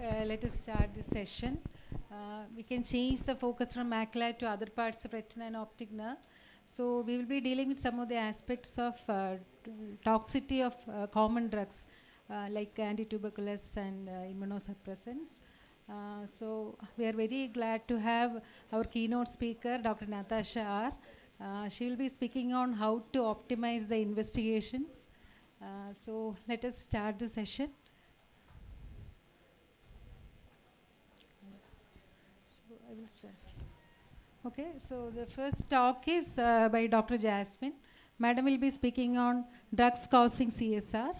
Let us start this session. We can change the focus from macula to other parts of retina and optic nerve. So we will be dealing with some of the aspects of toxicity of common drugs like antituberculous and immunosuppressants. So we are very glad to have our keynote speaker, Dr. Natasha R. She will be speaking on how to optimize the investigations. So let us start the session. I will start. Okay, so the first talk is by Dr. Jasmine. Madam will be speaking on drugs causing CSR.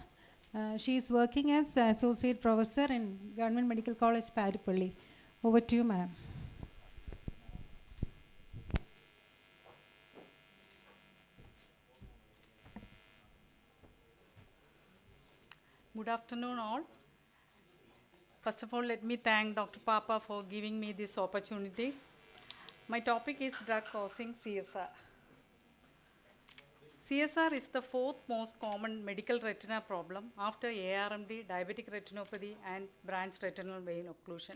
She is working as associate professor in Government Medical College, Paripalli. Over to you, ma'am. Good afternoon, all. First of all, let me thank Dr. Papa for giving me this opportunity. My topic is drug causing CSR. CSR is the fourth most common medical retina problem after ARMD, diabetic retinopathy, and branch retinal vein occlusion.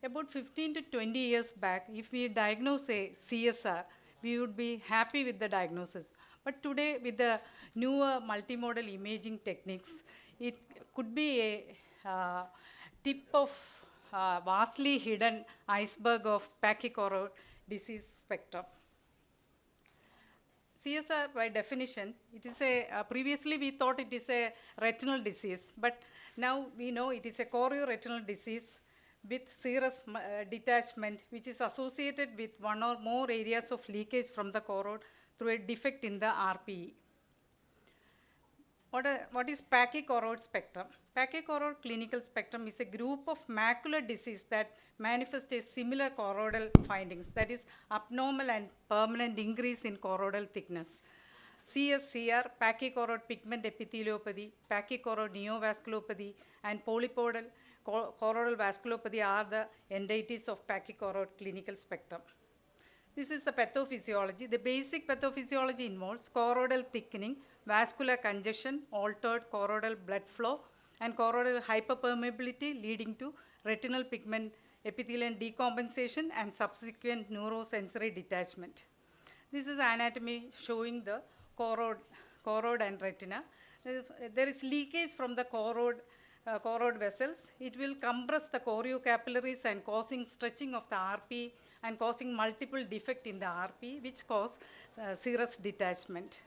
About 15 to 20 years back, if we diagnose a CSR, we would be happy with the diagnosis. But today, with the newer multimodal imaging techniques, it could be a tip of vastly hidden iceberg of pachychoroid disease spectrum. CSR, by definition, it is previously we thought it is a retinal disease, but now we know it is a chorioretinal disease with serous detachment, which is associated with one or more areas of leakage from the choroid through a defect in the RPE. What is pachychoroid spectrum? Pachychoroid clinical spectrum is a group of macular disease that manifests a similar choroidal findings, that is abnormal and permanent increase in choroidal thickness. CSCR, pachychoroid pigment epitheliopathy, pachychoroid neovasculopathy, and polypoidal choroidal vasculopathy are the entities of pachychoroid clinical spectrum. This is the pathophysiology. The basic pathophysiology involves choroidal thickening, vascular congestion, altered choroidal blood flow, and choroidal hyperpermeability leading to retinal pigment epithelial decompensation and subsequent neurosensory detachment. This is anatomy showing the choroid and retina. There is leakage from the choroid vessels. It will compress the choriocapillaries and causing stretching of the RP and causing multiple defect in the RP, which cause serous detachment.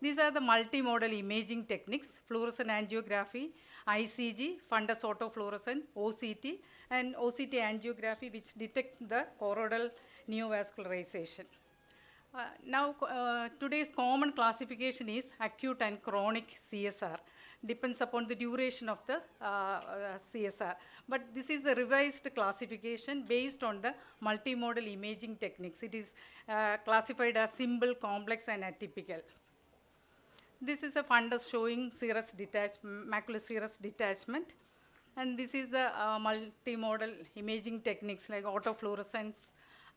These are the multimodal imaging techniques: fluorescent angiography, ICG, fundus autofluorescent, OCT, and OCT angiography, which detects the choroidal neovascularization. Today's common classification is acute and chronic CSR. Depends upon the duration of the CSR. But this is the revised classification based on the multimodal imaging techniques. It is classified as simple, complex, and atypical. This is a fundus showing macular serous detachment. And this is the multimodal imaging techniques like autofluorescence,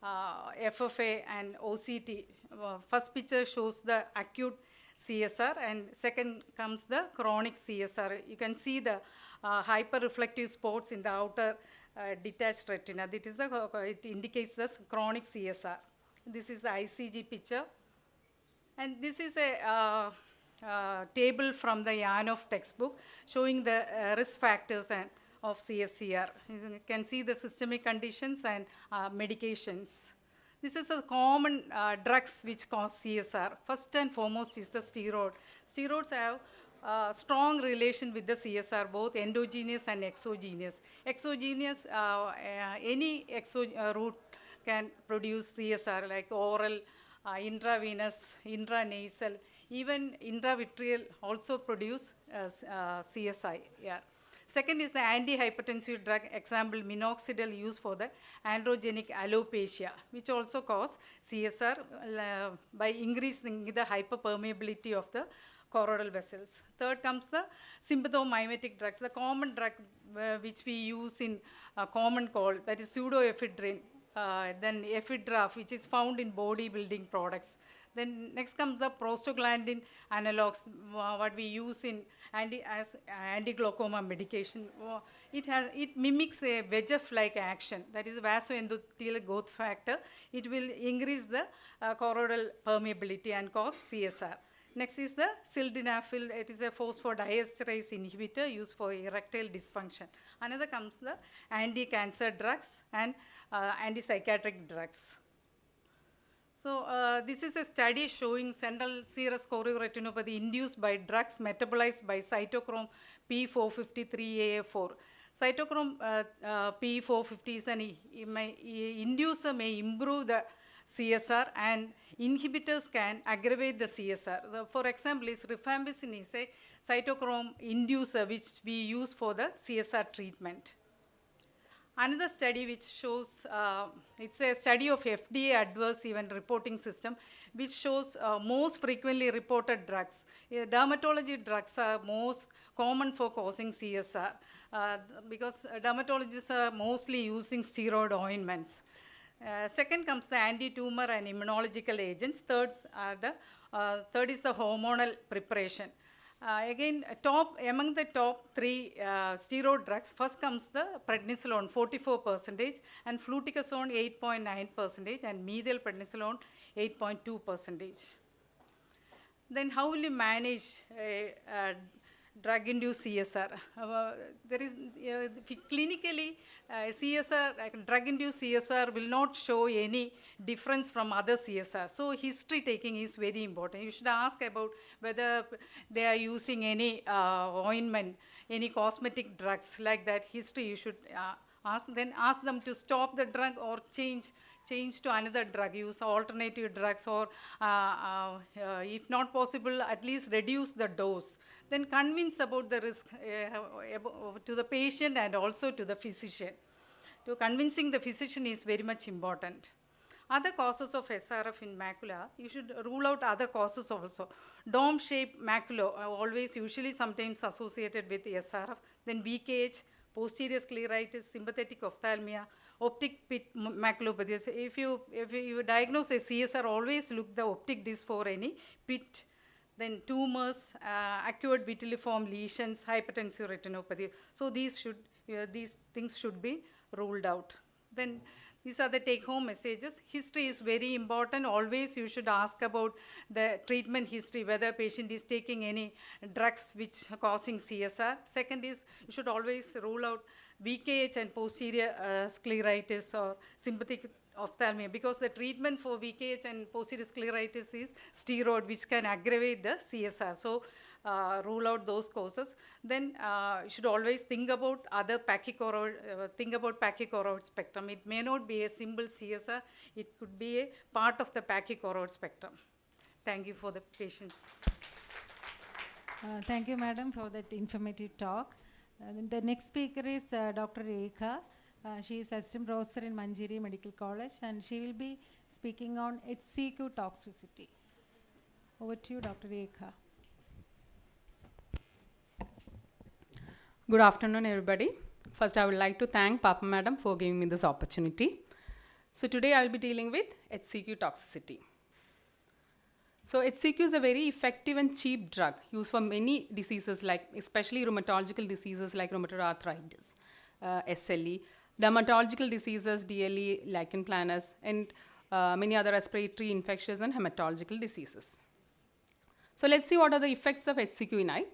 FFA, and OCT. First picture shows the acute CSR, and second comes the chronic CSR. You can see the hyperreflective spots in the outer detached retina. It indicates the chronic CSR. This is the ICG picture. And this is a table from the Yanov textbook showing the risk factors of CSCR. You can see the systemic conditions and medications. This is a common drugs which cause CSR. First and foremost is the steroid. Steroids have strong relation with the CSR, both endogenous and exogenous. Exogenous, any route can produce CSR, like oral, intravenous, intranasal, even intravitreal also produce CSI. Yeah. Second is the antihypertensive drug, example minoxidil, used for the androgenic alopecia, which also cause CSR by increasing the hyperpermeability of the choroidal vessels. Third comes the sympathomimetic drugs, the common drug which we use in common cold, that is pseudoephedrine, then ephedrine, which is found in bodybuilding products. Then next comes the prostaglandin analogs, what we use in as anti-glaucoma medication. It mimics a VEGF-like action, that is vasoendothelial growth factor. It will increase the choroidal permeability and cause CSR. Next is the sildenafil. It is a phosphodiesterase inhibitor used for erectile dysfunction. Another comes the anti-cancer drugs and antipsychiatric drugs. So this is a study showing central serous chorioretinopathy induced by drugs metabolized by cytochrome P453AA4. Cytochrome P450 is an inducer may improve the CSR, and inhibitors can aggravate the CSR. So for example, rifampicin is a cytochrome inducer which we use for the CSR treatment. Another study which shows, it's a study of FDA adverse event reporting system, which shows most frequently reported drugs. Dermatology drugs are most common for causing CSR because dermatologists are mostly using steroid ointments. Second comes the anti-tumor and immunological agents. Third is the hormonal preparation. Among the top three steroid drugs, first comes the prednisolone, 44%, and fluticasone, 8.9%, and methylprednisolone, 8.2%. Then how will you manage drug-induced CSR? Clinically, CSR, drug-induced CSR will not show any difference from other CSR. So history taking is very important. You should ask about whether they are using any ointment, any cosmetic drugs like that. History you should ask them to stop the drug or change to another drug, use alternative drugs, or if not possible, at least reduce the dose. Then convince about the risk to the patient and also to the physician. Convincing the physician is very much important. Other causes of SRF in macula, you should rule out other causes also. Dome-shaped macula, always usually sometimes associated with SRF. Then VKH, posterior scleritis, sympathetic ophthalmia, optic pit maculopathy. If you diagnose a CSR, always look the optic disc for any pit. Then tumors, acute vitelliform lesions, hypertensive retinopathy. So these things should be ruled out. Then these are the take-home messages. History is very important. Always you should ask about the treatment history, whether patient is taking any drugs which are causing CSR. Second is you should always rule out VKH and posterior scleritis or sympathetic ophthalmia, because the treatment for VKH and posterior scleritis is steroid, which can aggravate the CSR. So rule out those causes. Then you should always think about other pachychoroid spectrum. It may not be a simple CSR. It could be a part of the pachychoroid spectrum. Thank you for the patience. Thank you, madam, for that informative talk. The next speaker is Dr. Rekha. She is assistant professor in Manjeri Medical College, and she will be speaking on HCQ toxicity. Over to you, Dr. Rekha. Good afternoon, everybody. First, I would like to thank Papa Madam for giving me this opportunity. So today I will be dealing with HCQ toxicity. So HCQ is a very effective and cheap drug used for many diseases, like especially rheumatological diseases like rheumatoid arthritis, SLE, dermatological diseases, DLE, lichen planus, and many other respiratory infectious and hematological diseases. So let's see what are the effects of HCQ in eye.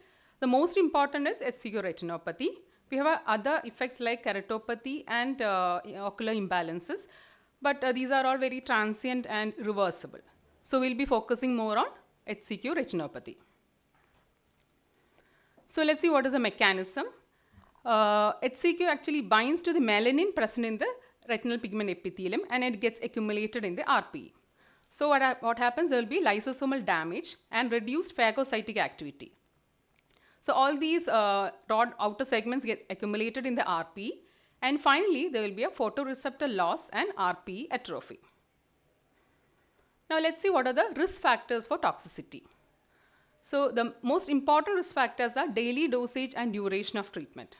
The most important is HCQ retinopathy. We have other effects like keratopathy and ocular imbalances, but these are all very transient and reversible. So we'll be focusing more on HCQ retinopathy. So let's see what is the mechanism. HCQ actually binds to the melanin present in the retinal pigment epithelium, and it gets accumulated in the RPE. So what happens, there will be lysosomal damage and reduced phagocytic activity. So all these rod outer segments get accumulated in the RPE, and finally there will be a photoreceptor loss and RPE atrophy. Now let's see what are the risk factors for toxicity. So the most important risk factors are daily dosage and duration of treatment.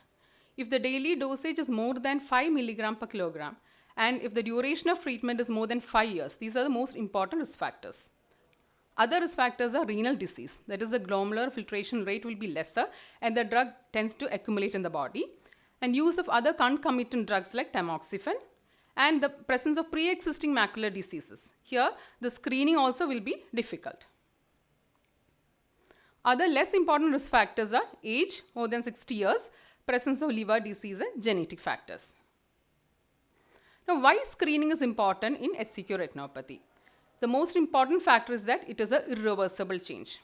If the daily dosage is more than 5 milligram per kilogram, and if the duration of treatment is more than 5 years, these are the most important risk factors. Other risk factors are renal disease. That is, the glomerular filtration rate will be lesser and the drug tends to accumulate in the body. And use of other concomitant drugs like tamoxifen and the presence of pre-existing macular diseases. Here, the screening also will be difficult. Other less important risk factors are age, more than 60 years, presence of liver disease and genetic factors. Now, why screening is important in HCQ retinopathy? The most important factor is that it is an irreversible change.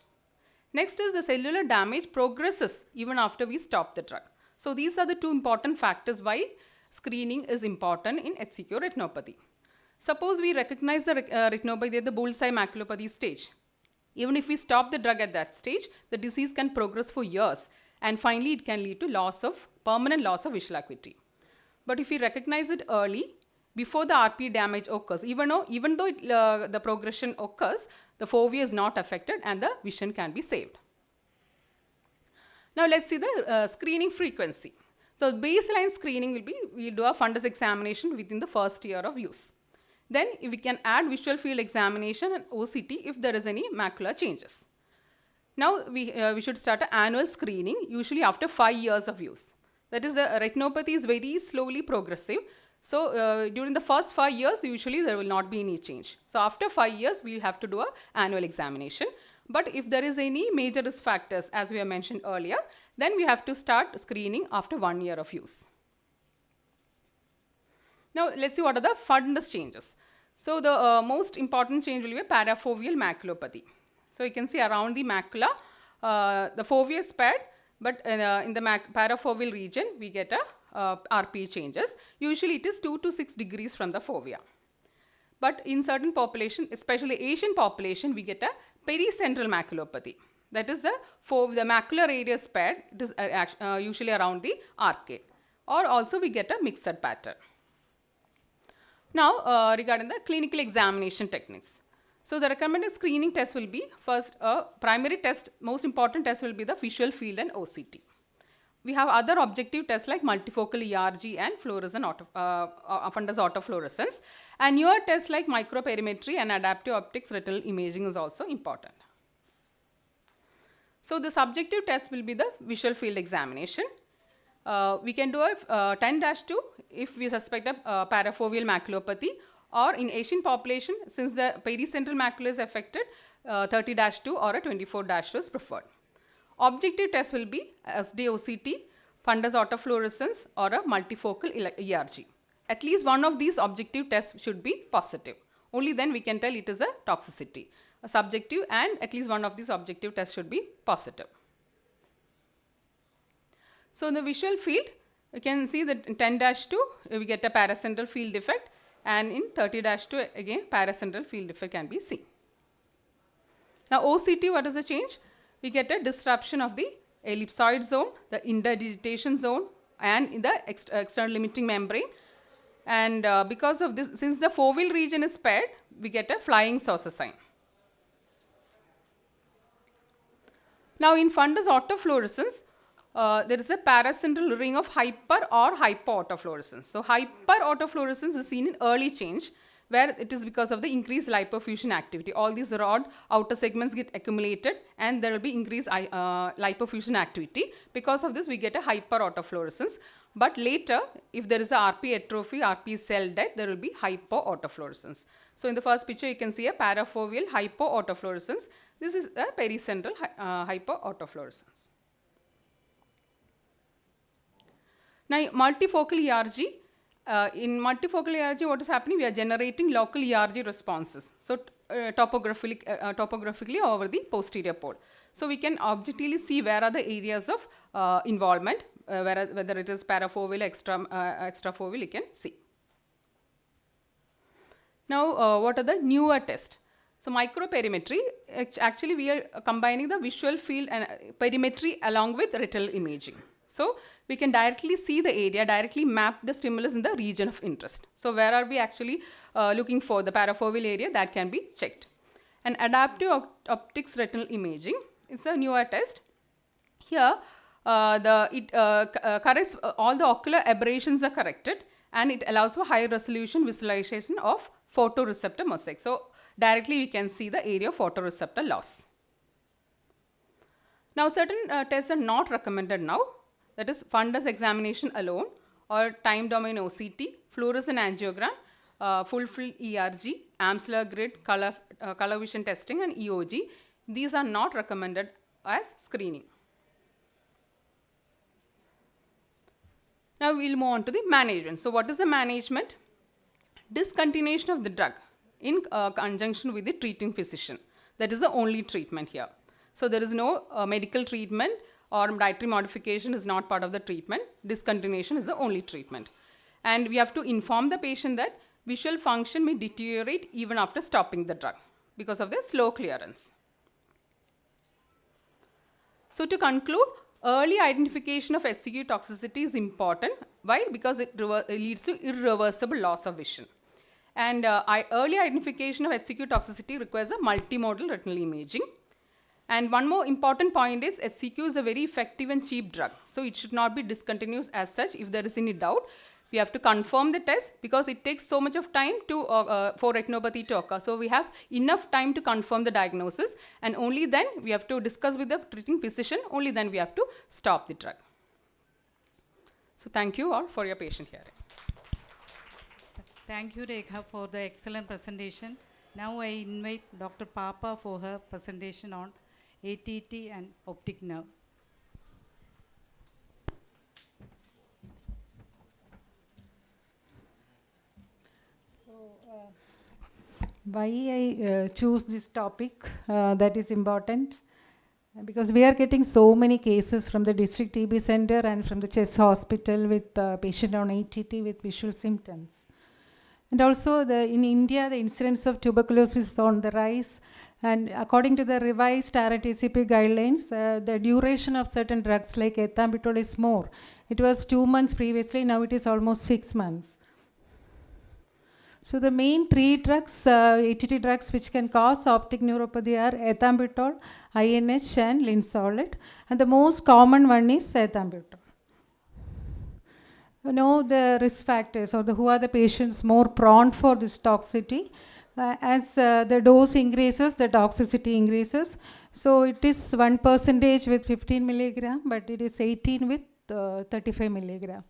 Next is the cellular damage progresses even after we stop the drug. So, these are the two important factors why screening is important in HCQ retinopathy. Suppose we recognize the retinopathy at the bullseye maculopathy stage. Even if we stop the drug at that stage, the disease can progress for years and finally it can lead to permanent loss of visual acuity. But if we recognize it early, before the RP damage occurs, even though the progression occurs, the fovea is not affected and the vision can be saved. Now let's see the screening frequency. So baseline screening will be, we do a fundus examination within the first year of use. Then we can add visual field examination and OCT if there is any macular changes. Now we should start an annual screening, usually after 5 years of use. That is, the retinopathy is very slowly progressive. So during the first 5 years, usually there will not be any change. So after 5 years, we have to do an annual examination. But if there is any major risk factors, as we have mentioned earlier, then we have to start screening after 1 year of use. Now let's see what are the fundus changes. So the most important change will be a parafoveal maculopathy. So you can see around the macula, the fovea is spared, but in the parafoveal region, we get a RP changes. Usually it is 2 to 6 degrees from the fovea. But in certain population, especially Asian population, we get a pericentral maculopathy. That is the macular area is spared. It is usually around the arcade. Or also we get a mixed pattern. Now regarding the clinical examination techniques. So the recommended screening test will be first primary test, most important test will be the visual field and OCT. We have other objective tests like multifocal ERG and fundus autofluorescence. And newer tests like microperimetry and adaptive optics retinal imaging is also important. So the subjective test will be the visual field examination. We can do a 10-2 if we suspect a parafoveal maculopathy, or in Asian population, since the pericentral macula is affected, 30-2 or a 24-2 is preferred. Objective test will be SDOCT, fundus autofluorescence or a multifocal ERG. At least one of these objective tests should be positive. Only then we can tell it is a toxicity. A subjective and at least one of these objective tests should be positive. So in the visual field, you can see that in 10-2, we get a paracentral field defect, and in 30-2, again, paracentral field defect can be seen. Now OCT, what is the change? We get a disruption of the ellipsoid zone, the interdigitation zone, and in the external limiting membrane. And because of this, since the foveal region is spared, we get a flying saucer sign. Now in fundus autofluorescence, there is a paracentral ring of hyper or hypoautofluorescence. So hyperautofluorescence is seen in early change, where it is because of the increased lipofuscin activity. All these rod outer segments get accumulated and there will be increased lipofuscin activity. Because of this, we get a hyperautofluorescence. But later, if there is a RP atrophy, RP cell death, there will be hypoautofluorescence. So in the first picture, you can see a parafoveal hypoautofluorescence. This is a pericentral hypoautofluorescence. Now, multifocal ERG. In multifocal ERG, what is happening? We are generating local ERG responses. So, topographically over the posterior pole. So, we can objectively see where are the areas of involvement, whether it is parafoveal, extrafoveal, you can see. Now, what are the newer tests? So, microperimetry, actually we are combining the visual field and perimetry along with retinal imaging. So, we can directly see the area, directly map the stimulus in the region of interest. So, where are we actually looking for the parafoveal area, that can be checked. And adaptive optics retinal imaging, it's a newer test. Here, it corrects all the ocular aberrations are corrected, and it allows for high resolution visualization of photoreceptor mosaic. So, directly we can see the area of photoreceptor loss. Now, certain tests are not recommended now, that is fundus examination alone or time domain OCT, fluorescent angiogram, full field ERG, Amsler grid, color vision testing and EOG. These are not recommended as screening. Now, we will move on to the management. So, what is the management? Discontinuation of the drug in conjunction with the treating physician. That is the only treatment here. So, there is no medical treatment or dietary modification is not part of the treatment. Discontinuation is the only treatment. And we have to inform the patient that visual function may deteriorate even after stopping the drug because of the slow clearance. So, to conclude, early identification of SCQ toxicity is important. Why? Because it leads to irreversible loss of vision. And early identification of SCQ toxicity requires a multimodal retinal imaging. And one more important point is SCQ is a very effective and cheap drug. So, it should not be discontinued as such. If there is any doubt, we have to confirm the test because it takes so much of time to, for retinopathy to occur. So, we have enough time to confirm the diagnosis and only then we have to discuss with the treating physician, only then we have to stop the drug. So, thank you all for your patient hearing. Thank you, Rekha, for the excellent presentation. Now I invite Dr. Papa for her presentation on ATT and optic nerve. Why I choose this topic, that is important, because we are getting so many cases from the district TB center and from the chest hospital with patient on ATT with visual symptoms. And also in India, the incidence of tuberculosis is on the rise. And according to the revised RTCP guidelines, the duration of certain drugs like ethambutol is more. It was 2 months previously, now it is almost 6 months. So the main 3 drugs, ATT drugs which can cause optic neuropathy are ethambutol, INH and linezolid. And the most common one is ethambutol. You know the risk factors or who are the patients more prone for this toxicity. As the dose increases, the toxicity increases. So it is 1% with 15 milligram, but it is 18 with 35 milligram.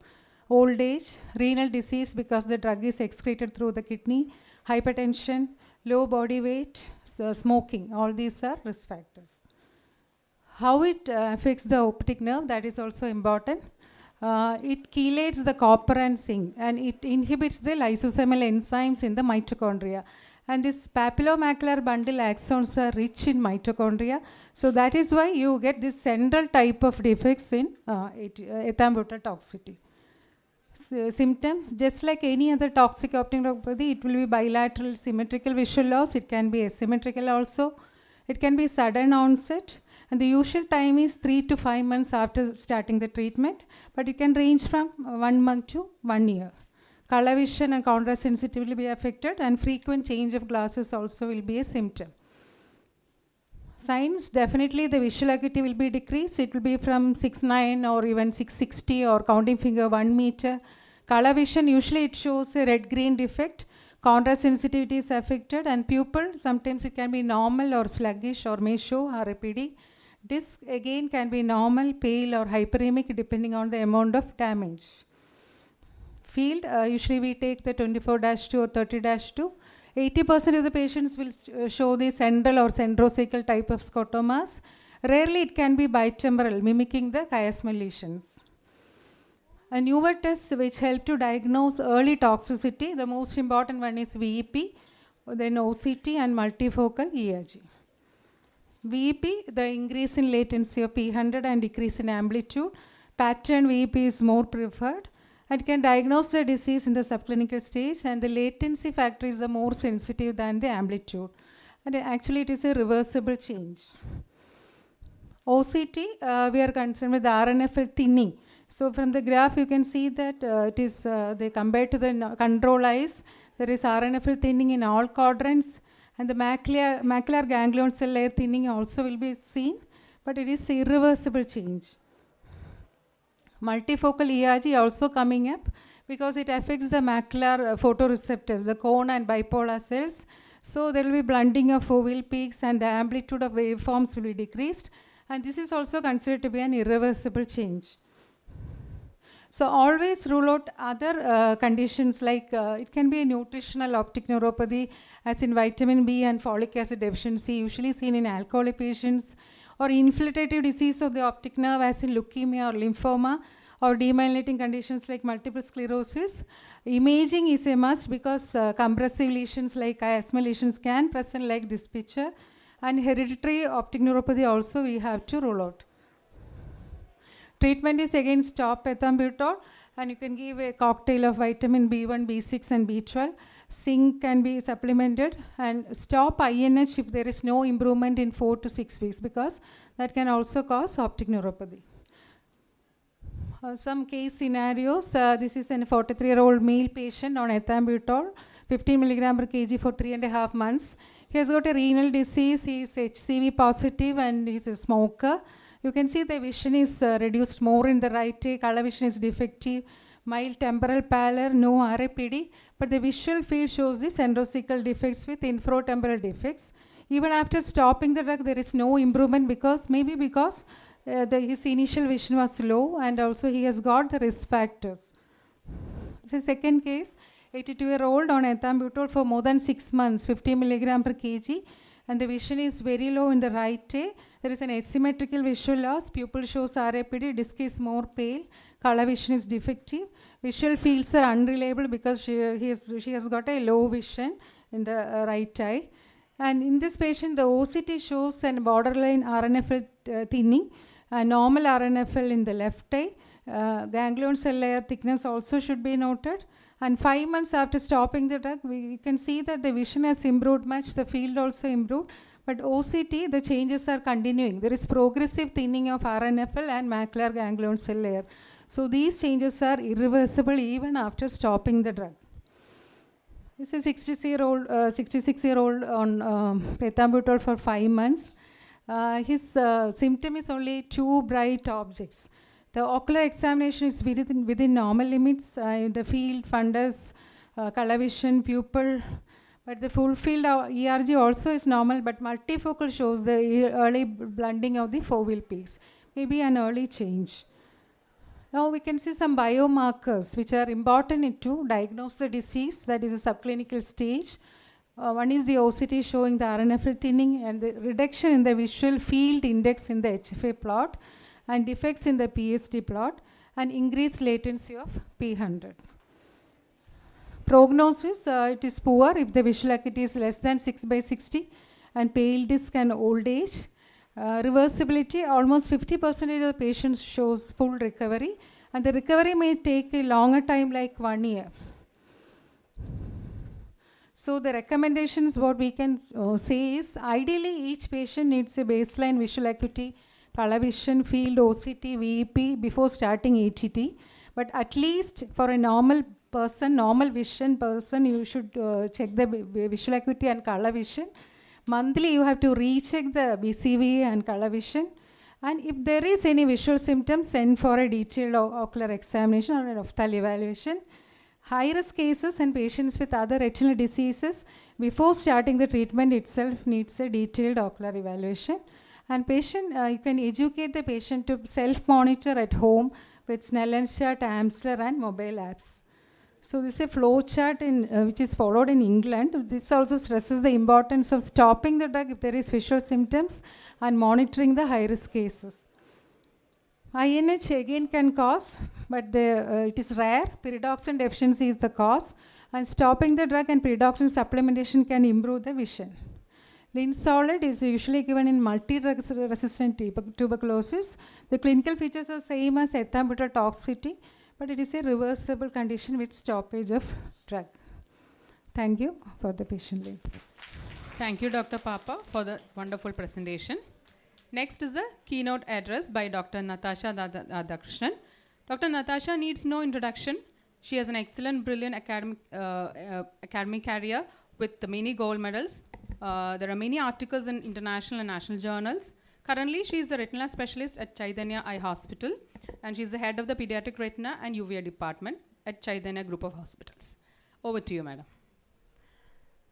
Old age, renal disease because the drug is excreted through the kidney, hypertension, low body weight, smoking, all these are risk factors. How it affects the optic nerve, that is also important. It chelates the copper and zinc and it inhibits the lysosomal enzymes in the mitochondria. And this papillomacular bundle axons are rich in mitochondria. So that is why you get this central type of defects in ethambutol toxicity. Symptoms, just like any other toxic optic neuropathy, it will be bilateral symmetrical visual loss. It can be asymmetrical also. It can be sudden onset. And the usual time is 3 to 5 months after starting the treatment. But it can range from 1 month to 1 year. Color vision and contrast sensitivity will be affected and frequent change of glasses also will be a symptom. Signs, definitely the visual acuity will be decreased. It will be from 6'9" or even 6'60" or counting finger 1 meter. Color vision, usually it shows a red-green defect. Contrast sensitivity is affected and pupil, sometimes it can be normal or sluggish or may show RAPD. Disc again can be normal, pale or hyperemic depending on the amount of damage. Field, usually we take the 24-2 or 30-2. 80% of the patients will show the central or centrocecal type of scotomas. Rarely it can be bitemporal, mimicking the chiasmal lesions. A newer test which help to diagnose early toxicity, the most important one is VEP, then OCT and multifocal ERG. VEP, the increase in latency of P100 and decrease in amplitude. Pattern VEP is more preferred. And can diagnose the disease in the subclinical stage, and the latency factor is the more sensitive than the amplitude. And actually it is a reversible change. OCT, we are concerned with the RNFL thinning. So from the graph you can see that it is, they compared to the control eyes, there is RNFL thinning in all quadrants, and the macular ganglion cell layer thinning also will be seen, but it is irreversible change. Multifocal ERG also coming up because it affects the macular photoreceptors, the cone and bipolar cells. So there will be blunting of foveal peaks and the amplitude of waveforms will be decreased. And this is also considered to be an irreversible change. So always rule out other conditions like it can be a nutritional optic neuropathy as in vitamin B and folic acid deficiency usually seen in alcoholic patients, or infiltrative disease of the optic nerve as in leukemia or lymphoma, or demyelinating conditions like multiple sclerosis. Imaging is a must because compressive lesions like chiasmal lesions can present like this picture, and hereditary optic neuropathy also we have to rule out. Treatment is again stop ethambutol, and you can give a cocktail of vitamin B1, B6 and B12. Zinc can be supplemented, and stop INH if there is no improvement in 4 to 6 weeks because that can also cause optic neuropathy. Some case scenarios, this is a 43-year-old male patient on ethambutol, 15 milligram per kg for 3.5 months. He has got a renal disease, he is HCV positive and he is a smoker. You can see the vision is reduced more in the right eye, color vision is defective, mild temporal pallor, no RAPD, but the visual field shows the centrocecal defects with infratemporal defects. Even after stopping the drug, there is no improvement because his initial vision was low and also he has got the risk factors. The second case, 82-year-old on ethambutol for more than 6 months, 50 milligram per kg, and the vision is very low in the right eye. There is an asymmetrical visual loss, pupil shows RAPD, disc is more pale, color vision is defective, visual fields are unreliable because she has got a low vision in the right eye. And in this patient, the OCT shows an borderline RNFL thinning, normal RNFL in the left eye, ganglion cell layer thickness also should be noted. And 5 months after stopping the drug, we can see that the vision has improved much, the field also improved, but OCT, the changes are continuing. There is progressive thinning of RNFL and macular ganglion cell layer. So these changes are irreversible even after stopping the drug. This is a 66-year-old on ethambutol for 5 months. His symptom is only 2 bright objects. The ocular examination is within normal limits, the field, fundus, color vision, pupil, but the full field ERG also is normal, but multifocal shows the early blunting of the foveal peaks, maybe an early change. Now we can see some biomarkers which are important to diagnose the disease, that is a subclinical stage. One is the OCT showing the RNFL thinning and the reduction in the visual field index in the HFA plot, and defects in the PSD plot, and increased latency of P100. Prognosis, it is poor if the visual acuity is less than 6/60 and pale disc and old age. Reversibility, almost 50% of the patients shows full recovery, and the recovery may take a longer time like 1 year. So the recommendations, what we can say is, ideally each patient needs a baseline visual acuity, color vision, field, OCT, VEP before starting ATT. But at least for a normal person, normal vision person, you should check the visual acuity and color vision. Monthly you have to recheck the BCV and color vision. And if there is any visual symptoms, send for a detailed ocular examination or an ophthalmic evaluation. High-risk cases and patients with other retinal diseases, before starting the treatment itself needs a detailed ocular evaluation. And patient, you can educate the patient to self-monitor at home with Snellen chart, Amsler and mobile apps. So this is a flow chart which is followed in England. This also stresses the importance of stopping the drug if there is visual symptoms and monitoring the high-risk cases. INH again can cause, but it is rare. Pyridoxine deficiency is the cause, and stopping the drug and pyridoxine supplementation can improve the vision. Linsolid is usually given in multi-drug resistant tuberculosis. The clinical features are same as ethambutol toxicity, but it is a reversible condition with stoppage of drug. Thank you for the patient link. Thank you, Dr. Papa, for the wonderful presentation. Next is a keynote address by Dr. Natasha Radhakrishnan. Dr. Natasha needs no introduction. She has an excellent, brilliant academic career with the many gold medals. There are many articles in international and national journals. Currently, she is a retina specialist at Chaitanya Eye Hospital, and she is the head of the pediatric retina and UVA department at Chaitanya Group of Hospitals. Over to you, madam.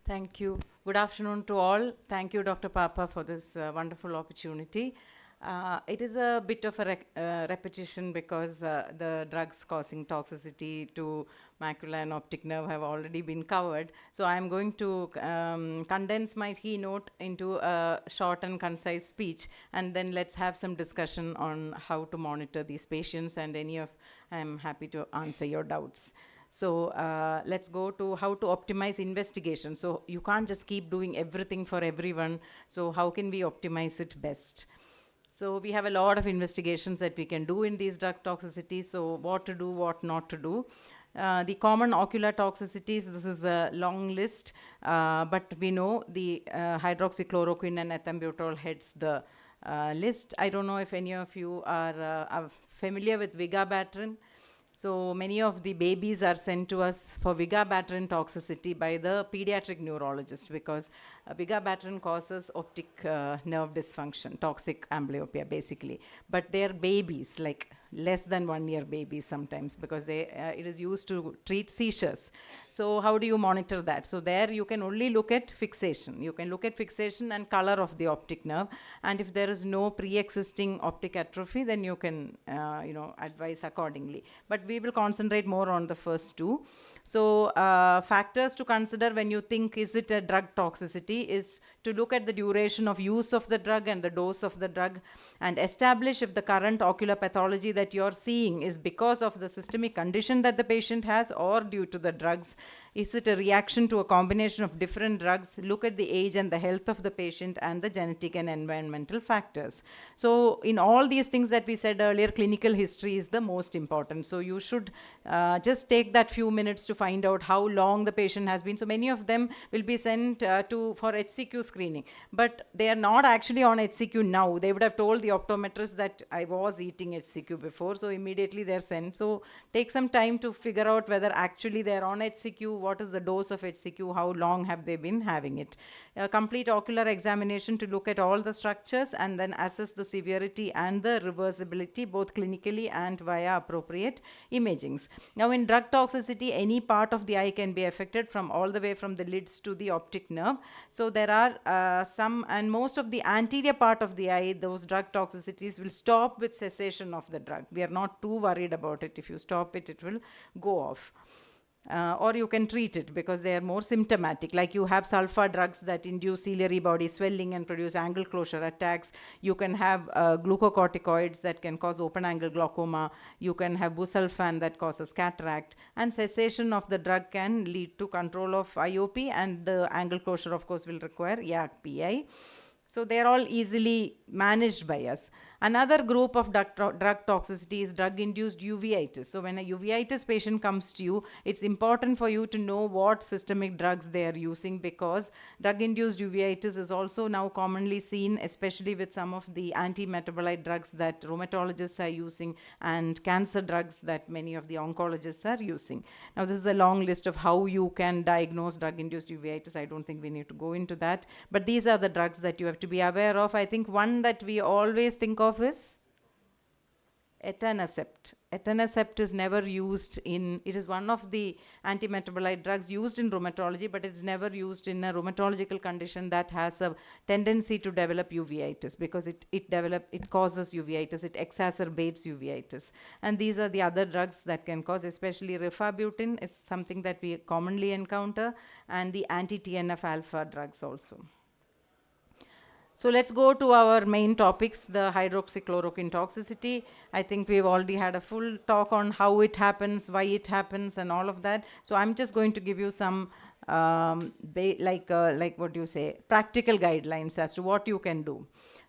Thank you. Good afternoon to all. Thank you, Dr. Papa, for this wonderful opportunity. It is a bit of a repetition because the drugs causing toxicity to macula and optic nerve have already been covered. So I'm going to condense my keynote into a short and concise speech, and then let's have some discussion on how to monitor these patients, and I'm happy to answer your doubts. So let's go to how to optimize investigation. So you can't just keep doing everything for everyone. So how can we optimize it best? So we have a lot of investigations that we can do in these drug toxicities. So what to do, what not to do. The common ocular toxicities, this is a long list, but we know the hydroxychloroquine and ethambutol heads the list. I don't know if any of you are familiar with vigabatrin. So many of the babies are sent to us for vigabatrin toxicity by the pediatric neurologist because vigabatrin causes optic nerve dysfunction, toxic amblyopia basically. But they're babies, like less than 1 year babies sometimes, because it is used to treat seizures. So how do you monitor that? So there you can only look at fixation. You can look at fixation and color of the optic nerve. And if there is no pre-existing optic atrophy, then you can advise accordingly. But we will concentrate more on the first two. So factors to consider when you think is it a drug toxicity is to look at the duration of use of the drug and the dose of the drug, and establish if the current ocular pathology that you're seeing is because of the systemic condition that the patient has or due to the drugs. Is it a reaction to a combination of different drugs? Look at the age and the health of the patient and the genetic and environmental factors. So in all these things that we said earlier, clinical history is the most important. So you should just take that few minutes to find out how long the patient has been. So many of them will be sent for HCQ screening, but they are not actually on HCQ now. They would have told the optometrist that I was eating HCQ before, so immediately they're sent. So take some time to figure out whether actually they're on HCQ, what is the dose of HCQ, how long have they been having it. A complete ocular examination to look at all the structures and then assess the severity and the reversibility both clinically and via appropriate imagings. Now in drug toxicity, any part of the eye can be affected, from all the way from the lids to the optic nerve. So there are some, and most of the anterior part of the eye, those drug toxicities will stop with cessation of the drug. We are not too worried about it. If you stop it, it will go off. Or you can treat it because they are more symptomatic. Like you have sulfa drugs that induce ciliary body swelling and produce angle closure attacks. You can have glucocorticoids that can cause open angle glaucoma. You can have busulfan that causes cataract. And cessation of the drug can lead to control of IOP, and the angle closure, of course, will require YAG PI. So they are all easily managed by us. Another group of drug toxicity is drug-induced uveitis. So when a uveitis patient comes to you, it's important for you to know what systemic drugs they are using, because drug-induced uveitis is also now commonly seen, especially with some of the anti-metabolite drugs that rheumatologists are using and cancer drugs that many of the oncologists are using. Now this is a long list of how you can diagnose drug-induced uveitis. I don't think we need to go into that, but these are the drugs that you have to be aware of. I think one that we always think of is etanercept. Etanercept is never used in, it is one of the anti-metabolite drugs used in rheumatology, but it's never used in a rheumatological condition that has a tendency to develop uveitis, because it causes uveitis, it exacerbates uveitis. And these are the other drugs that can cause, especially rifabutin is something that we commonly encounter, and the anti-TNF alpha drugs also. So let's go to our main topics, the hydroxychloroquine toxicity. I think we've already had a full talk on how it happens, why it happens, and all of that. So I'm just going to give you some, practical guidelines as to what you can do.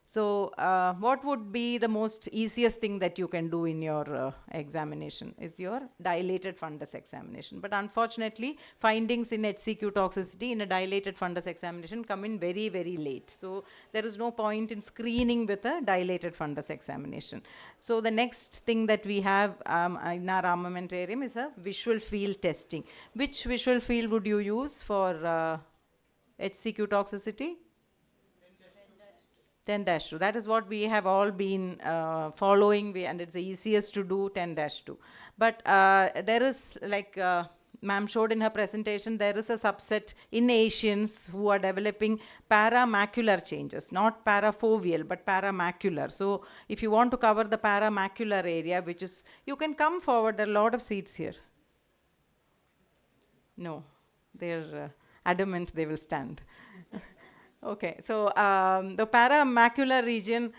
So what would be the most easiest thing that you can do in your examination is your dilated fundus examination. But unfortunately, findings in HCQ toxicity in a dilated fundus examination come in very, very late. So there is no point in screening with a dilated fundus examination. So the next thing that we have in our armamentarium is a visual field testing. Which visual field would you use for HCQ toxicity? 10-2. That is what we have all been following, and it's the easiest to do, 10-2. But there is ma'am showed in her presentation, there is a subset in Asians who are developing paramacular changes, not parafoveal, but paramacular. So if you want to cover the paramacular area, which is, you can come forward, there are a lot of seats here. No, they're adamant they will stand. Okay, so the paramacular region,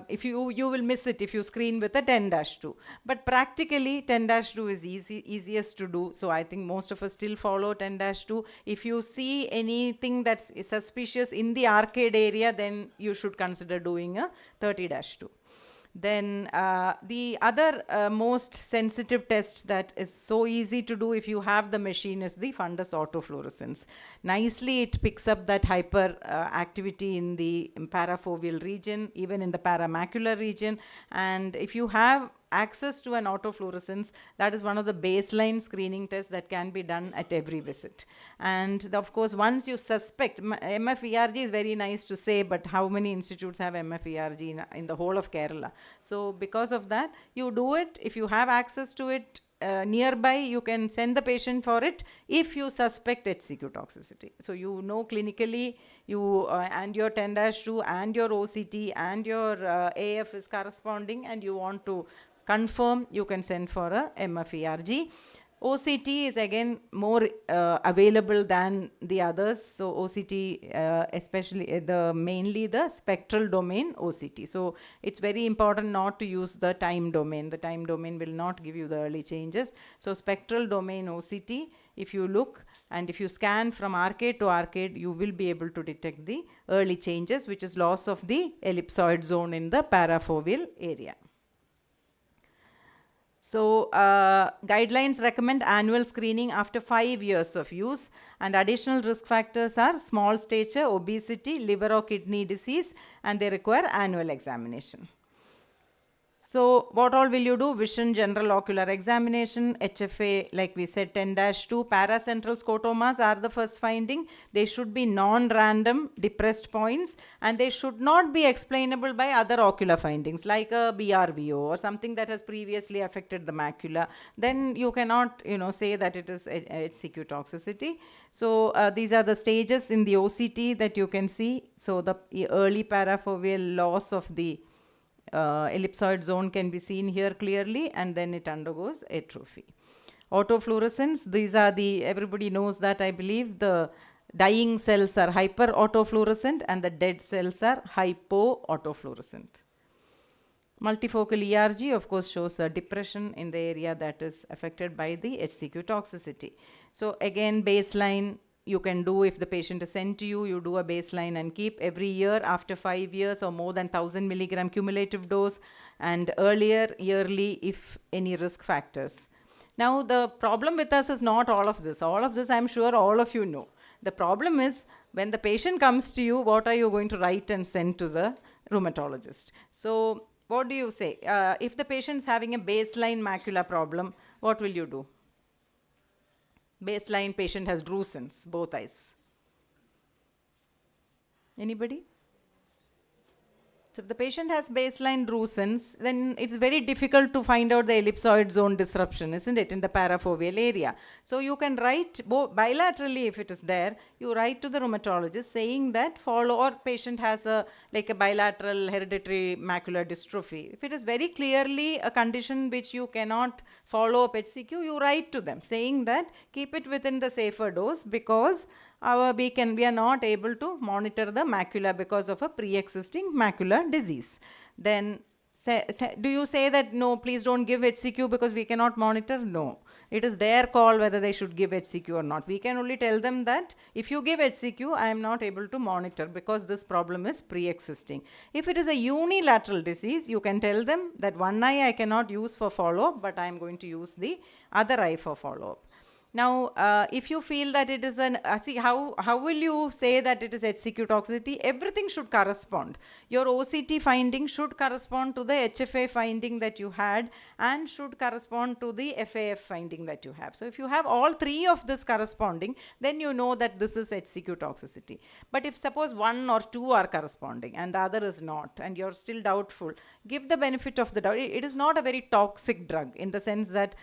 if you will miss it if you screen with a 10-2. But practically 10-2 is easiest to do. So I think most of us still follow 10-2. If you see anything that's suspicious in the arcade area, then you should consider doing a 30-2. Then the other most sensitive test that is so easy to do if you have the machine is the fundus autofluorescence. Nicely it picks up that hyper activity in the parafoveal region, even in the paramacular region. And if you have access to an autofluorescence, that is one of the baseline screening tests that can be done at every visit. And of course, once you suspect, MFERG is very nice to say, but how many institutes have MFERG in the whole of Kerala? So because of that, you do it. If you have access to it nearby, you can send the patient for it if you suspect HCQ toxicity. So you know clinically, you and your 10-2 and your OCT and your AF is corresponding, and you want to confirm, you can send for a MFERG. OCT is again more available than the others. So OCT, especially mainly the spectral domain OCT. So it's very important not to use the time domain. The time domain will not give you the early changes. So spectral domain OCT, if you look and if you scan from arcade to arcade, you will be able to detect the early changes, which is loss of the ellipsoid zone in the parafoveal area. So guidelines recommend annual screening after 5 years of use, and additional risk factors are small stature, obesity, liver or kidney disease, and they require annual examination. So what all will you do? Vision, general ocular examination, HFA, like we said, 10-2, paracentral scotomas are the first finding. They should be non-random depressed points, and they should not be explainable by other ocular findings like a BRVO or something that has previously affected the macula. Then you cannot, say that it is HCQ toxicity. So these are the stages in the OCT that you can see. So the early parafoveal loss of the ellipsoid zone can be seen here clearly, and then it undergoes atrophy. Autofluorescence, these are everybody knows that, I believe, the dying cells are hyper autofluorescent and the dead cells are hypo autofluorescent. Multifocal ERG, of course, shows a depression in the area that is affected by the HCQ toxicity. So again, baseline, you can do if the patient is sent to you, you do a baseline and keep every year after 5 years or more than 1000 milligram cumulative dose, and earlier yearly if any risk factors. Now the problem with us is not all of this. All of this I'm sure all of you know. The problem is when the patient comes to you, what are you going to write and send to the rheumatologist? So what do you say? If the patient is having a baseline macular problem, what will you do? Baseline patient has drusense, both eyes. Anybody? So if the patient has baseline drusense, then it's very difficult to find out the ellipsoid zone disruption, isn't it, in the parafoveal area. So you can write bilaterally if it is there, you write to the rheumatologist saying that or patient has a bilateral hereditary macular dystrophy. If it is very clearly a condition which you cannot follow up HCQ, you write to them saying that keep it within the safer dose because we are not able to monitor the macula because of a pre-existing macular disease. Then do you say that no, please don't give HCQ because we cannot monitor? No. It is their call whether they should give HCQ or not. We can only tell them that if you give HCQ, I am not able to monitor because this problem is pre-existing. If it is a unilateral disease, you can tell them that one eye I cannot use for follow-up, but I am going to use the other eye for follow-up. Now, if you feel that it is see, how will you say that it is HCQ toxicity? Everything should correspond. Your OCT finding should correspond to the HFA finding that you had and should correspond to the FAF finding that you have. So, if you have all three of this corresponding, then you know that this is HCQ toxicity. But if suppose one or two are corresponding and the other is not, and you're still doubtful, give the benefit of the doubt. It is not a very toxic drug in the sense that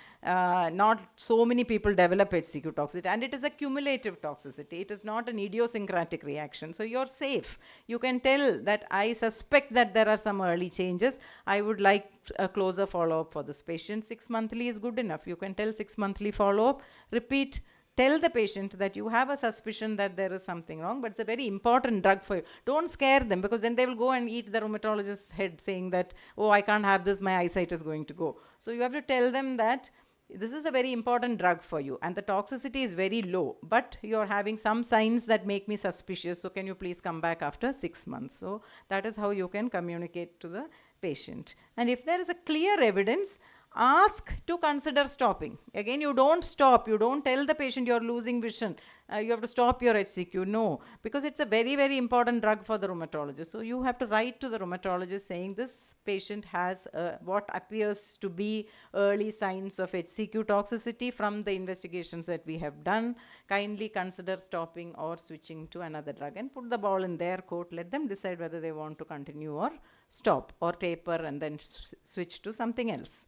not so many people develop HCQ toxicity, and it is a cumulative toxicity. It is not an idiosyncratic reaction. So you're safe. You can tell that I suspect that there are some early changes. I would like a closer follow-up for this patient. 6 monthly is good enough. You can tell 6 monthly follow-up. Repeat. Tell the patient that you have a suspicion that there is something wrong, but it's a very important drug for you. Don't scare them, because then they will go and eat the rheumatologist's head saying that, oh, I can't have this, my eyesight is going to go. So you have to tell them that this is a very important drug for you and the toxicity is very low, but you're having some signs that make me suspicious. So can you please come back after 6 months? So that is how you can communicate to the patient. And if there is a clear evidence, ask to consider stopping. Again, you don't stop. You don't tell the patient you're losing vision. You have to stop your HCQ. No, because it's a very, very important drug for the rheumatologist. So you have to write to the rheumatologist saying this patient has what appears to be early signs of HCQ toxicity from the investigations that we have done. Kindly consider stopping or switching to another drug, and put the ball in their court. Let them decide whether they want to continue or stop or taper and then switch to something else.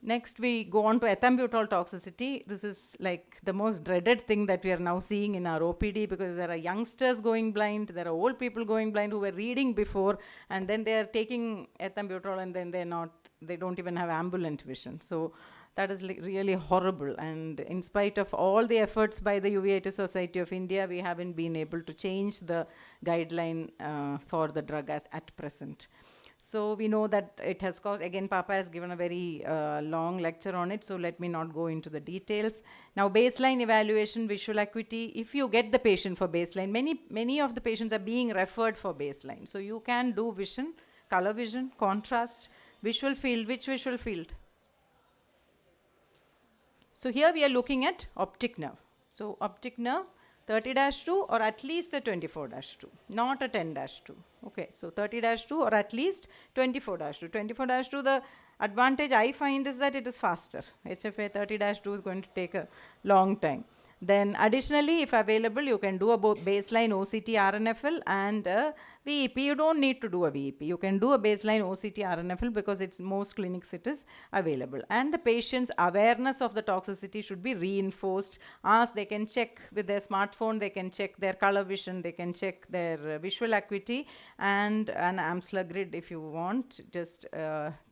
Next, we go on to ethambutol toxicity. This is like the most dreaded thing that we are now seeing in our OPD, because there are youngsters going blind, there are old people going blind who were reading before, and then they are taking ethambutol and then they don't even have ambulant vision. So that is really horrible. And in spite of all the efforts by the Uveitis Society of India, we haven't been able to change the guideline for the drug at present. So we know that it has caused, again, Papa has given a very long lecture on it, so let me not go into the details. Now, baseline evaluation, visual acuity, if you get the patient for baseline, many of the patients are being referred for baseline. So you can do vision, color vision, contrast, visual field. Which visual field? So here we are looking at optic nerve. So optic nerve, 30-2 or at least a 24-2, not a 10-2. Okay, so 30-2 or at least 24-2. 24-2, the advantage I find is that it is faster. HFA 30-2 is going to take a long time. Then additionally, if available, you can do a baseline OCT RNFL and a VEP. You don't need to do a VEP. You can do a baseline OCT RNFL because it's most clinics it is available. And the patient's awareness of the toxicity should be reinforced. They can check with their smartphone, they can check their color vision, they can check their visual acuity and an Amsler grid if you want, just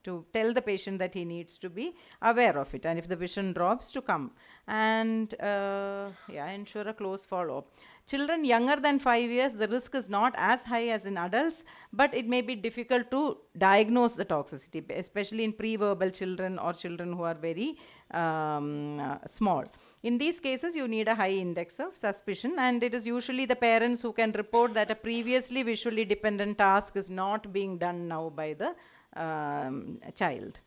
to tell the patient that he needs to be aware of it, and if the vision drops, to come and ensure a close follow-up. Children younger than 5 years, the risk is not as high as in adults, but it may be difficult to diagnose the toxicity, especially in pre-verbal children or children who are very small. In these cases, you need a high index of suspicion, and it is usually the parents who can report that a previously visually dependent task is not being done now by the child.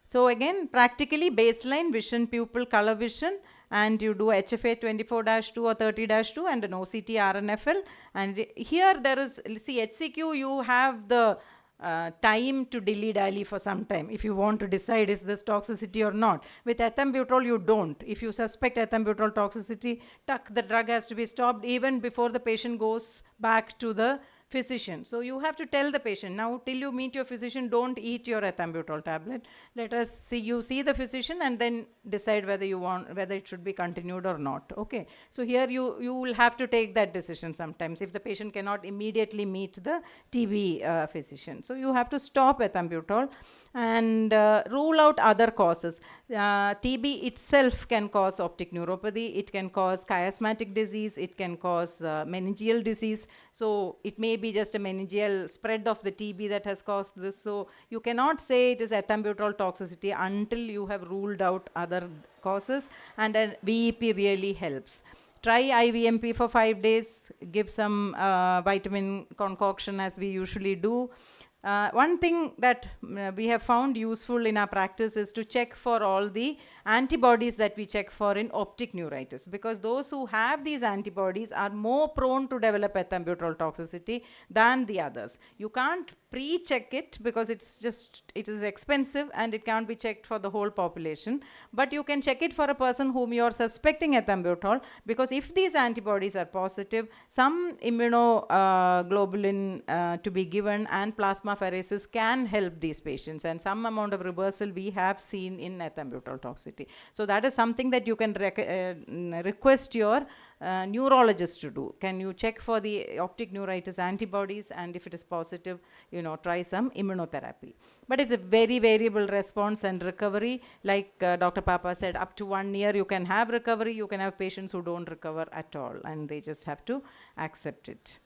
So again, practically baseline vision, pupil color vision, and you do HFA 24-2 or 30-2 and an OCT RNFL. And here there is, see, HCQ, you have the time to dilly-dally for some time if you want to decide is this toxicity or not. With ethambutol, you don't. If you suspect ethambutol toxicity, the drug has to be stopped even before the patient goes back to the physician. So you have to tell the patient, now till you meet your physician, don't eat your ethambutol tablet. Let us see the physician and then decide whether it should be continued or not. Okay. So here you will have to take that decision sometimes if the patient cannot immediately meet the TB physician. So you have to stop ethambutol and rule out other causes. TB itself can cause optic neuropathy, it can cause chiasmatic disease, it can cause meningeal disease. So it may be just a meningeal spread of the TB that has caused this. So you cannot say it is ethambutol toxicity until you have ruled out other causes, and a VEP really helps. Try IVMP for 5 days, give some vitamin concoction as we usually do. One thing that we have found useful in our practice is to check for all the antibodies that we check for in optic neuritis, because those who have these antibodies are more prone to develop ethambutol toxicity than the others. You can't pre-check it because it is expensive and it can't be checked for the whole population, but you can check it for a person whom you are suspecting ethambutol, because if these antibodies are positive, some immunoglobulin to be given and plasmapheresis can help these patients, and some amount of reversal we have seen in ethambutol toxicity. So that is something that you can request your neurologist to do. Can you check for the optic neuritis antibodies, and if it is positive, try some immunotherapy. But it's a very variable response and recovery. Like Dr. Papa said, up to 1 year you can have recovery. You can have patients who don't recover at all, and they just have to accept it.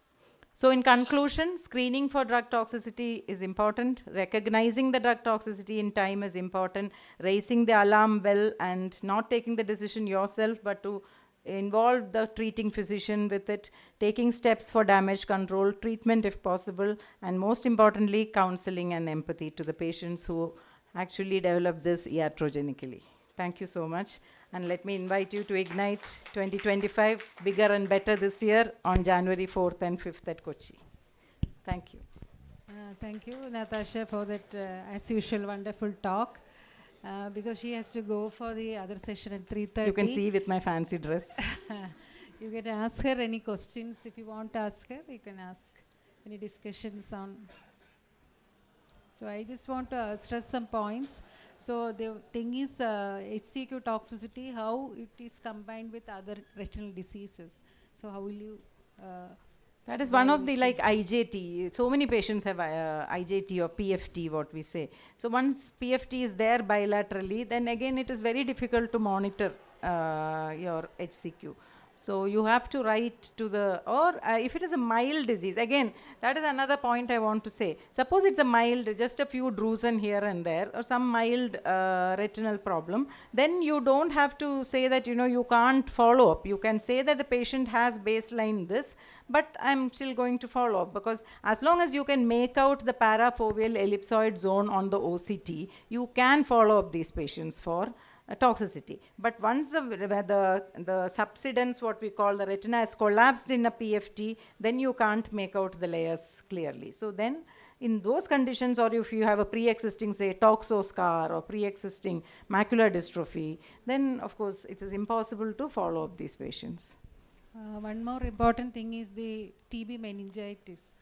So in conclusion, screening for drug toxicity is important. Recognizing the drug toxicity in time is important. Raising the alarm bell and not taking the decision yourself, but to involve the treating physician with it, taking steps for damage control, treatment if possible, and most importantly, counseling and empathy to the patients who actually develop this iatrogenically. Thank you so much, and let me invite you to Ignite 2025, bigger and better this year on January 4th and 5th at Kochi. Thank you. Thank you, Natasha, for that, as usual, wonderful talk. Because she has to go for the other session at 3:30. You can see with my fancy dress. You can ask her any questions. If you want to ask her, you can ask any discussions on. So I just want to stress some points. So the thing is, HCQ toxicity, how it is combined with other retinal diseases. So how will you... That is one of the IJT. So many patients have IJT or PFT, what we say. So once PFT is there bilaterally, then again it is very difficult to monitor your HCQ. So you have to write to the, or if it is a mild disease, again, that is another point I want to say. Suppose it's a mild, just a few drusen here and there, or some mild retinal problem, then you don't have to say that, you can't follow up. You can say that the patient has baseline this, but I'm still going to follow up, because as long as you can make out the parafoveal ellipsoid zone on the OCT, you can follow up these patients for toxicity. But once the subsidence, what we call the retina, has collapsed in a PFT, then you can't make out the layers clearly. So then in those conditions, or if you have a pre-existing, say, toxo scar or pre-existing macular dystrophy, then of course it is impossible to follow up these patients. One more important thing is the TB meningitis.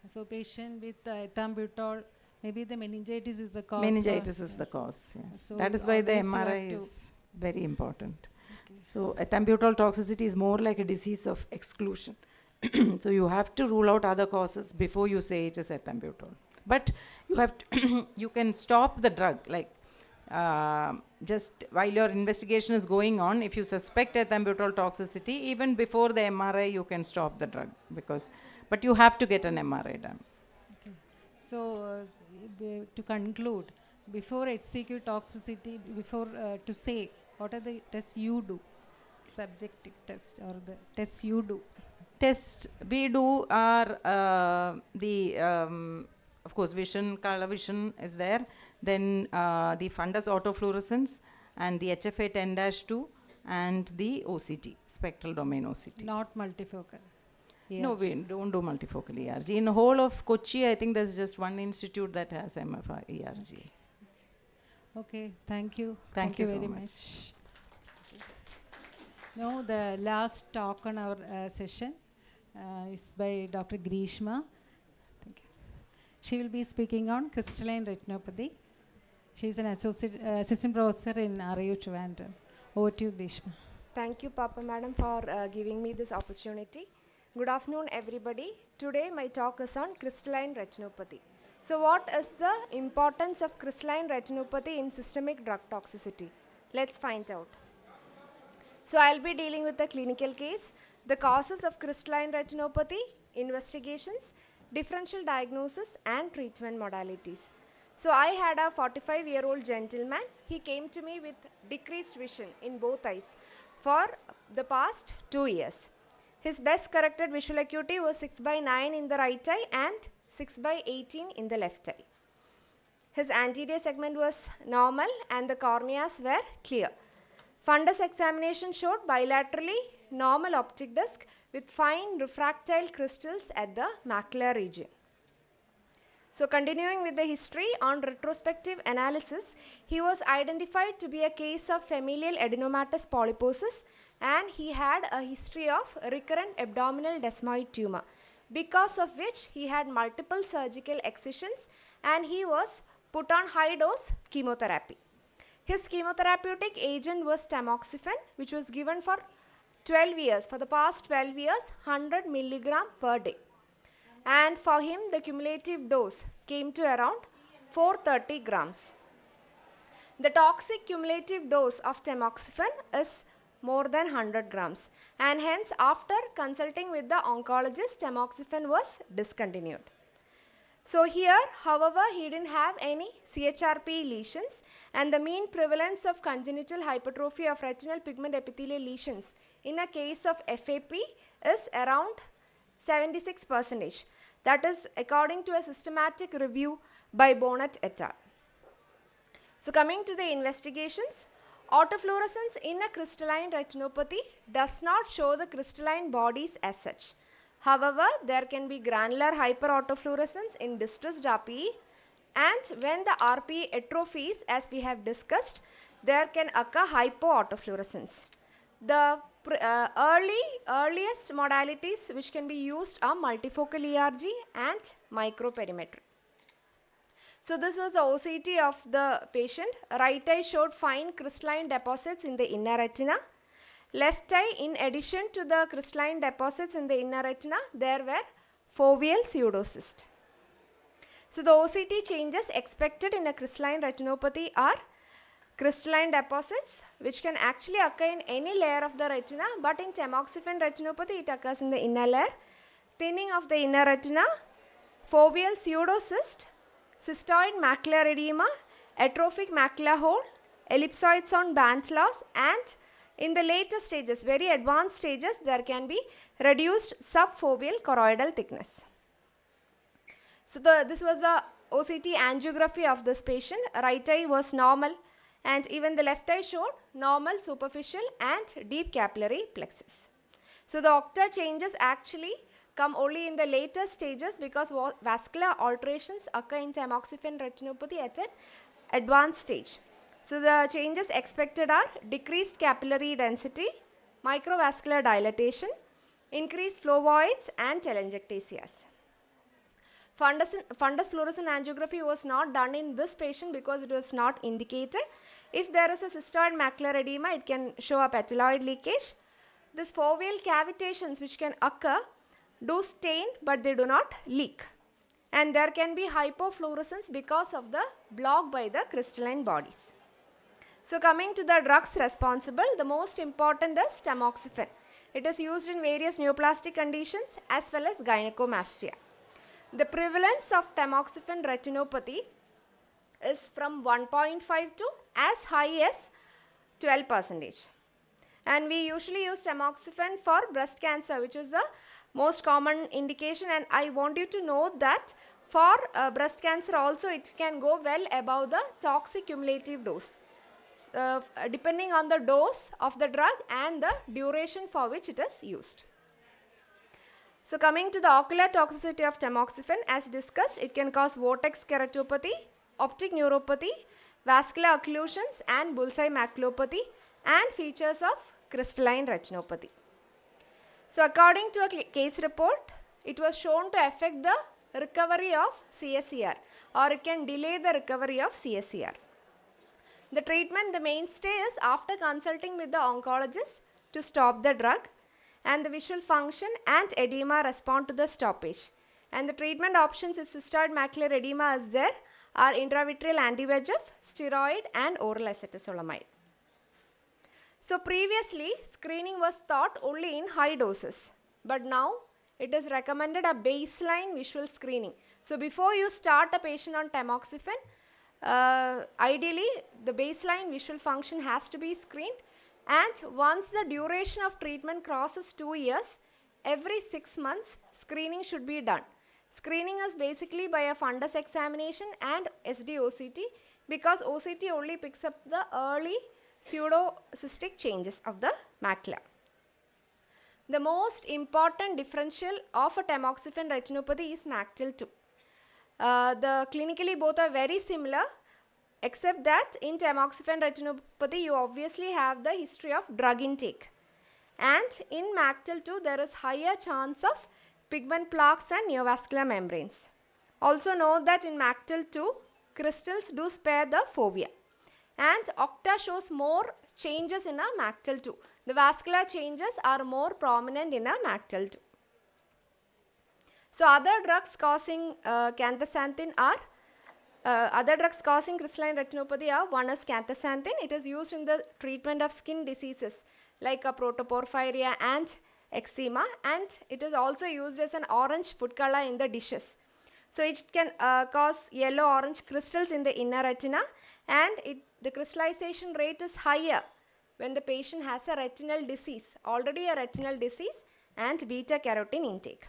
So patient with ethambutol, maybe the meningitis is the cause. Meningitis is the cause, yes. So that is why the MRI is very important. Okay. So ethambutol toxicity is more like a disease of exclusion. So you have to rule out other causes before you say it is ethambutol. But you have to you can stop the drug, like just while your investigation is going on, if you suspect ethambutol toxicity, even before the MRI, you can stop the drug, but you have to get an MRI done. Okay. So to conclude, before HCQ toxicity, to say, what are the tests you do? Subjective test or the tests you do? Tests we do are of course, vision, color vision is there. Then the fundus autofluorescence and the HFA 10-2 and the OCT, spectral domain OCT. Not multifocal. ERG. No, we don't do multifocal ERG. In the whole of Kochi, I think there's just one institute that has MFR ERG. Okay, thank you. Thank you very so much. Now the last talk on our session is by Dr. Grishma. Thank you. She will be speaking on crystalline retinopathy. She is an assistant professor in RU Trivandrum. Over to you, Grishma. Thank you, Papa Madam, for giving me this opportunity. Good afternoon, everybody. Today, my talk is on crystalline retinopathy. So, what is the importance of crystalline retinopathy in systemic drug toxicity? Let's find out. So, I'll be dealing with the clinical case, the causes of crystalline retinopathy, investigations, differential diagnosis, and treatment modalities. So I had a 45-year-old gentleman. He came to me with decreased vision in both eyes for the past 2 years. His best corrected visual acuity was 6/9 in the right eye and 6 by 18 in the left eye. His anterior segment was normal and the corneas were clear. Fundus examination showed bilaterally normal optic disc with fine refractile crystals at the macular region. So continuing with the history, on retrospective analysis, he was identified to be a case of familial adenomatous polyposis and he had a history of recurrent abdominal desmoid tumor, because of which he had multiple surgical excisions and he was put on high dose chemotherapy. His chemotherapeutic agent was tamoxifen, which was given for 12 years, for the past 12 years, 100 milligram per day. And for him, the cumulative dose came to around 430 grams. The toxic cumulative dose of tamoxifen is more than 100 grams, and hence after consulting with the oncologist, tamoxifen was discontinued. So here, however, he didn't have any CHRP lesions, and the mean prevalence of congenital hypertrophy of retinal pigment epithelial lesions in a case of FAP is around 76%. That is according to a systematic review by Bonnet et al. So coming to the investigations, autofluorescence in a crystalline retinopathy does not show the crystalline bodies as such. However, there can be granular hyperautofluorescence in distressed RPE, and when the RPE atrophies, as we have discussed, there can occur hypoautofluorescence. The earliest modalities which can be used are multifocal ERG and microperimetry. So this was the OCT of the patient. Right eye showed fine crystalline deposits in the inner retina. Left eye, in addition to the crystalline deposits in the inner retina, there were foveal pseudocysts. So the OCT changes expected in a crystalline retinopathy are crystalline deposits, which can actually occur in any layer of the retina, but in tamoxifen retinopathy it occurs in the inner layer. Thinning of the inner retina, foveal pseudocyst, cystoid macular edema, atrophic macular hole, ellipsoids on band loss, and in the later stages, very advanced stages, there can be reduced subfoveal choroidal thickness. So this was a OCT angiography of this patient. Right eye was normal, and even the left eye showed normal superficial and deep capillary plexus. So the octa changes actually come only in the later stages because vascular alterations occur in tamoxifen retinopathy at an advanced stage. So the changes expected are decreased capillary density, microvascular dilatation, increased flow voids, and telangiectasias. Fundus fluorescent angiography was not done in this patient because it was not indicated. If there is a cystoid macular edema, it can show a petalloid leakage. These foveal cavitations which can occur do stain, but they do not leak. And there can be hypofluorescence because of the block by the crystalline bodies. So coming to the drugs responsible, the most important is tamoxifen. It is used in various neoplastic conditions as well as gynecomastia. The prevalence of tamoxifen retinopathy is from 1.5 to as high as 12%. And we usually use tamoxifen for breast cancer, which is the most common indication, and I want you to know that for breast cancer also it can go well above the toxic cumulative dose. Depending on the dose of the drug and the duration for which it is used. So coming to the ocular toxicity of tamoxifen, as discussed, it can cause vortex keratopathy, optic neuropathy, vascular occlusions, and bullseye maculopathy, and features of crystalline retinopathy. So according to a case report, it was shown to affect the recovery of CSCR, or it can delay the recovery of CSCR. The treatment, the mainstay is after consulting with the oncologist to stop the drug, and the visual function and edema respond to the stoppage. And the treatment options if cystoid macular edema is there are intravitreal anti-VEGF, steroid, and oral acetazolamide. So previously screening was thought only in high doses, but now it is recommended a baseline visual screening. So before you start a patient on tamoxifen, ideally the baseline visual function has to be screened, and once the duration of treatment crosses 2 years, every 6 months screening should be done. Screening is basically by a fundus examination and SD-OCT, because OCT only picks up the early pseudocystic changes of the macula. The most important differential of a tamoxifen retinopathy is MACTL2. The clinically both are very similar, except that in tamoxifen retinopathy you obviously have the history of drug intake, and in MACTL2 there is higher chance of pigment plaques and neovascular membranes. Also note that in MACTL2 crystals do spare the fovea, and OCTA shows more changes in a MACTL2. The vascular changes are more prominent in a MACTL2. So other drugs causing canthaxanthin are other drugs causing crystalline retinopathy are, one is canthaxanthin. It is used in the treatment of skin diseases like protoporphyria and eczema, and it is also used as an orange food color in the dishes. So it can cause yellow-orange crystals in the inner retina, and the crystallization rate is higher when the patient has a retinal disease, already a retinal disease, and beta-carotene intake.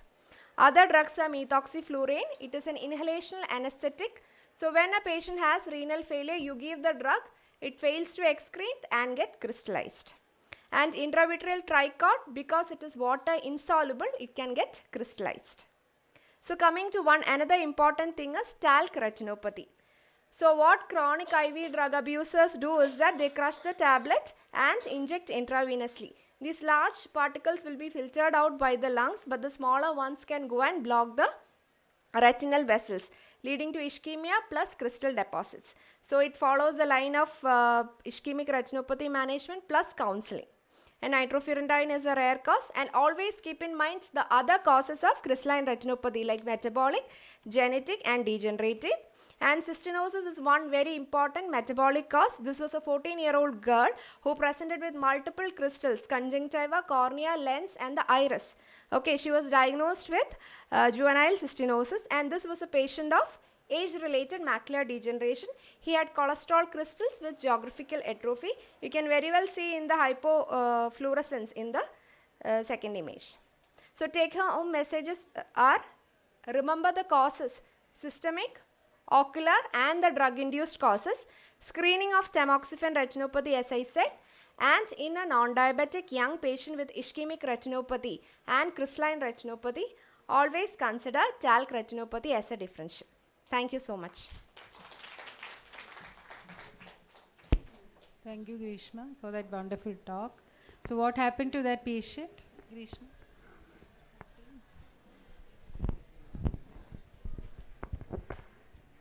Other drugs are methoxyfluorine. It is an inhalational anesthetic. So when a patient has renal failure, you give the drug, it fails to excrete and get crystallized. And intravitreal tricot, because it is water insoluble, it can get crystallized. So coming to another important thing is talc retinopathy. So what chronic IV drug abusers do is that they crush the tablet and inject intravenously. These large particles will be filtered out by the lungs, but the smaller ones can go and block the retinal vessels, leading to ischemia plus crystal deposits. So it follows the line of ischemic retinopathy management plus counseling. And nitrofurantoin is a rare cause, and always keep in mind the other causes of crystalline retinopathy like metabolic, genetic and degenerative. And cystinosis is one very important metabolic cause. This was a 14-year-old girl who presented with multiple crystals, conjunctiva, cornea, lens and the iris. Okay, she was diagnosed with juvenile cystinosis, and this was a patient of age-related macular degeneration. He had cholesterol crystals with geographical atrophy. You can very well see in the hypofluorescence in the second image. So take-home messages are: remember the causes, systemic, ocular and the drug-induced causes, screening of tamoxifen retinopathy as I said, and in a non-diabetic young patient with ischemic retinopathy and crystalline retinopathy, always consider talc retinopathy as a differential. Thank you so much. Thank you, Grishma, for that wonderful talk. So what happened to that patient, Grishma?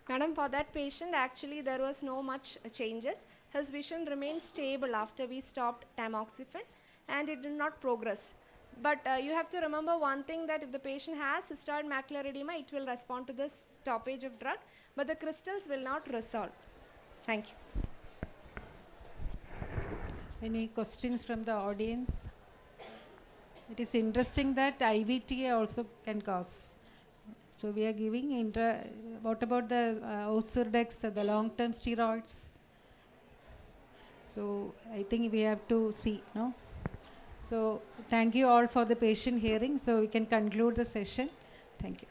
Madam, for that patient, actually there was no much changes. His vision remained stable after we stopped tamoxifen, and it did not progress. But you have to remember one thing, that if the patient has cystoid macular edema, it will respond to the stoppage of drug, but the crystals will not resolve. Thank you. Any questions from the audience? It is interesting that IVTA also can cause. So we are giving what about the Osurdex, the long-term steroids? So I think we have to see, no? So thank you all for the patient hearing. So we can conclude the session. Thank you.